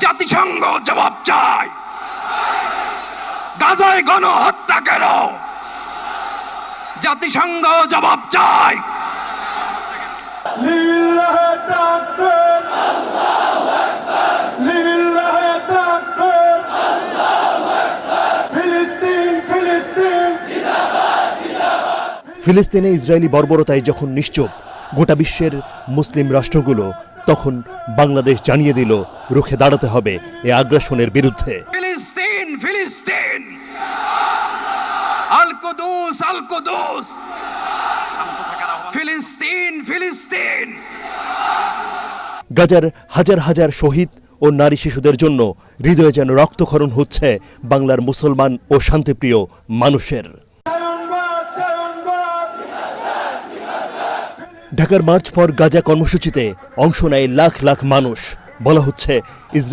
জাতিসংঘ জবাব চায়। গাজায় গণহত্যা কেন? জাতিসংঘ জবাব চায়। লিল্লাহে তাকবীর, আল্লাহু আকবার, লিল্লাহে তাকবীর, আল্লাহু আকবার, ফিলিস্তিন ফিলিস্তিন জিন্দাবাদ জিন্দাবাদ। ফিলিস্তিনে ইসরায়েলি বর্বরতায় যখন নিশ্চুপ গোটা বিশ্বের মুসলিম রাষ্ট্রগুলো, তখন বাংলাদেশ জানিয়ে দিল রুখে দাঁড়াতে হবে এই আগ্রাসনের বিরুদ্ধে। ফিলিস্তিন ফিলিস্তিন, আল কুদুস আল কুদুস, ফিলিস্তিন ফিলিস্তিন। গাজার হাজার হাজার শহীদ ও নারী শিশুদের জন্য হৃদয়ে যেন রক্তক্ষরণ হচ্ছে বাংলার মুসলমান ও শান্তিপ্রিয় মানুষের। ঢাকার মার্চ ফর গাজা কর্মসূচিতে অংশ নেয় লাখ লাখ মানুষ। বলা হচ্ছে ইসরায়েল